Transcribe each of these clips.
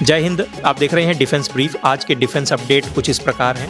जय हिंद। आप देख रहे हैं डिफेंस ब्रीफ। आज के डिफेंस अपडेट कुछ इस प्रकार हैं।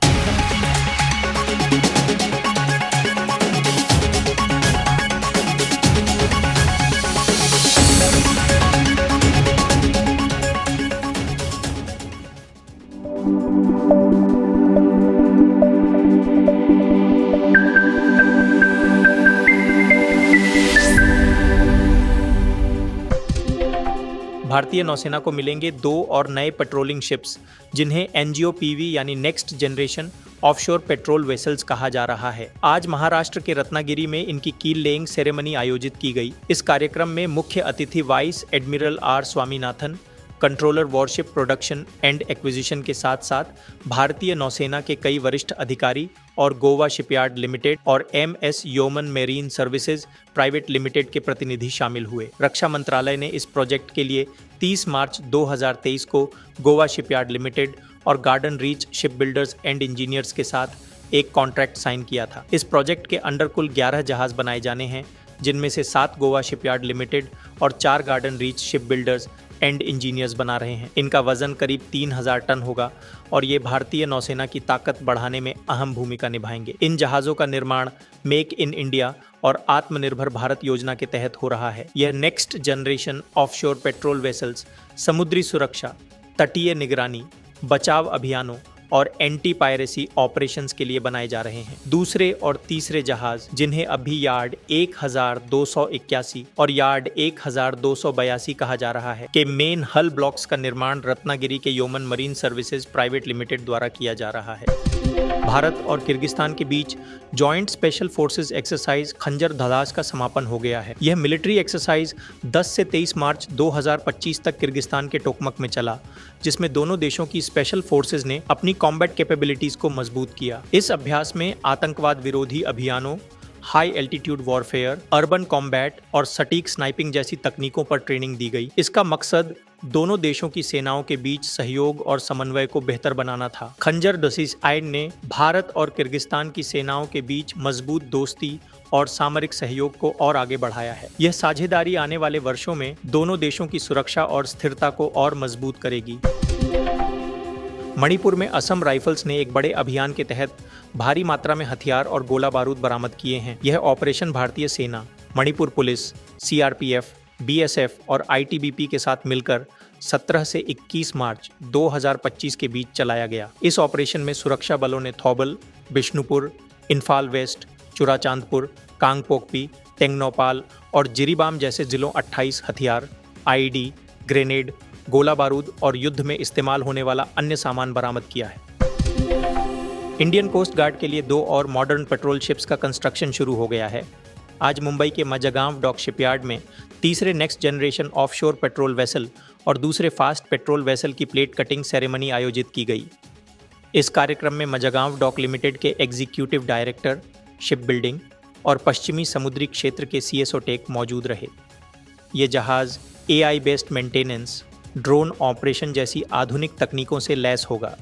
भारतीय नौसेना को मिलेंगे 2 और नए पेट्रोलिंग शिप्स, जिन्हें एनजीओपीवी यानी next generation offshore patrol vessels कहा जा रहा है। आज महाराष्ट्र के रत्नागिरी में इनकी कील लेइंग सेरेमनी आयोजित की गई। इस कार्यक्रम में मुख्य अतिथि vice admiral R Swaminathan, controller worship production and acquisition के साथ साथ भारतीय नौसेना के कई वरिष्ठ अधिकारी और गोवा शिपयार्ड लिमिटेड और MS Yeoman marine services private limited के प्रतिनिधि शामिल हुए। रक्षा मंत्रालय ने इस प्रोजेक्ट के लिए 30 मार्च 2023 को गोवा शिपयार्ड लिमिटेड और garden reach ship builders and engineers के साथ एक कॉन्ट्रैक्ट साइन किया था। इस प्रोजेक्ट के अंडर कुल 11 जहाज बनाए जाने हैं, जिनमें से 7 गोवा शिपयार्ड लिमिटेड और 4 garden reach ship builders and engineers बना रहे हैं। इनका वजन करीब 3000 टन होगा और ये भारतीय नौसेना की ताकत बढ़ाने में अहम भूमिका निभाएंगे। इन जहाज़ों का निर्माण मेक इन इंडिया और आत्मनिर्भर भारत योजना के तहत हो रहा है। यह next generation offshore patrol vessels समुद्री सुरक्षा, तटीय निगरानी, बचाव अभियानों और एंटी पायरेसी ऑपरेशंस के लिए बनाए जा रहे हैं। दूसरे और तीसरे जहाज, जिन्हें अभी यार्ड 1281 और यार्ड 1282 कहा जा रहा है, के मेन हल ब्लॉक्स का निर्माण रत्नागिरी के Yeoman marine services private limited द्वारा किया जा रहा है। भारत और किर्गिस्तान के बीच जॉइंट स्पेशल फोर्सेज एक्सरसाइज खंजर धलास का समापन हो गया है। यह मिलिट्री एक्सरसाइज 10 से 23 मार्च 2025 तक किर्गिस्तान के टोकमक में चला, जिसमें दोनों देशों की स्पेशल फोर्सेज ने अपनी कॉम्बैट कैपेबिलिटीज को मजबूत किया। इस अभ्यास में आतंकवाद विरोधी अभियानों, high altitude warfare, urban combat और सटीक स्नाइपिंग जैसी तकनीकों पर ट्रेनिंग दी गई। इसका मकसद दोनों देशों की सेनाओं के बीच सहयोग और समन्वय को बेहतर बनाना था। खंजर डिजाइन ने भारत और किर्गिस्तान की सेनाओं के बीच मजबूत दोस्ती और सामरिक सहयोग को और आगे बढ़ाया है। यह साझेदारी आने वाले वर्षों में दोनों देशों की सुरक्षा और स्थिरता को और मजबूत करेगी। मणिपुर में असम राइफल्स ने एक बड़े अभियान के तहत भारी मात्रा में हथियार और गोला बारूद बरामद किए हैं। यह ऑपरेशन भारतीय सेना, मणिपुर पुलिस, CRPF, BSF और ITBP के साथ मिलकर 17 से 21 मार्च 2025 के बीच चलाया गया। इस ऑपरेशन में सुरक्षा बलों ने थौबल, बिष्णुपुर, इम्फाल वेस्ट, चुराचांदपुर, कांगपोकपी, टेंगनौपाल और जिरीबाम जैसे जिलों 28 हथियार, IED, ग्रेनेड, गोला बारूद और युद्ध में इस्तेमाल होने वाला अन्य सामान बरामद किया है। इंडियन कोस्ट गार्ड के लिए 2 और मॉडर्न पेट्रोल शिप्स का कंस्ट्रक्शन शुरू हो गया है। आज मुंबई के मजागांव डॉक शिपयार्ड में तीसरे next generation offshore patrol vessel और दूसरे फास्ट पेट्रोल वेसल की प्लेट कटिंग सेरेमनी आयोजित की गई। इस कार्यक्रम में मजागांव डॉक लिमिटेड के एग्जीक्यूटिव डायरेक्टर शिप बिल्डिंग और पश्चिमी समुद्री क्षेत्र के CSO टेक मौजूद रहे। ये जहाज़ AI based maintenance, drone operation जैसी आधुनिक तकनीकों से लैस होगा।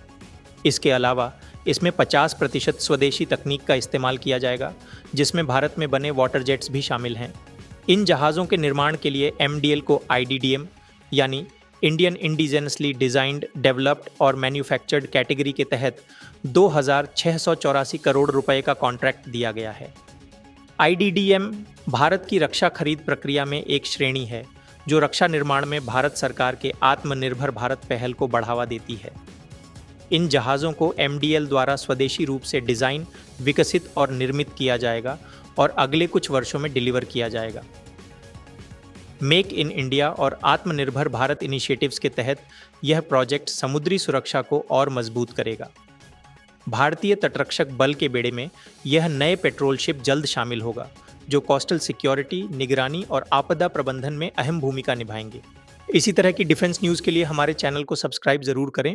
इसके अलावा इसमें 50% स्वदेशी तकनीक का इस्तेमाल किया जाएगा, जिसमें भारत में बने वाटर जेट्स भी शामिल हैं। इन जहाज़ों के निर्माण के लिए MDL को IDDM यानी इंडियन इंडिजेनसली डिज़ाइंड, डेवलप्ड और मैन्युफैक्चर्ड कैटेगरी के तहत 2684 करोड़ रुपए का कॉन्ट्रैक्ट दिया गया है। IDDM भारत की रक्षा खरीद प्रक्रिया में एक श्रेणी है, जो रक्षा निर्माण में भारत सरकार के आत्मनिर्भर भारत पहल को बढ़ावा देती है। इन जहाज़ों को MDL द्वारा स्वदेशी रूप से डिज़ाइन, विकसित और निर्मित किया जाएगा और अगले कुछ वर्षों में डिलीवर किया जाएगा। मेक इन इंडिया और आत्मनिर्भर भारत इनिशिएटिव्स के तहत यह प्रोजेक्ट समुद्री सुरक्षा को और मजबूत करेगा। भारतीय तटरक्षक बल के बेड़े में यह नए पेट्रोल शिप जल्द शामिल होगा, जो कोस्टल सिक्योरिटी, निगरानी और आपदा प्रबंधन में अहम भूमिका निभाएंगे। इसी तरह की डिफेंस न्यूज़ के लिए हमारे चैनल को सब्सक्राइब ज़रूर करें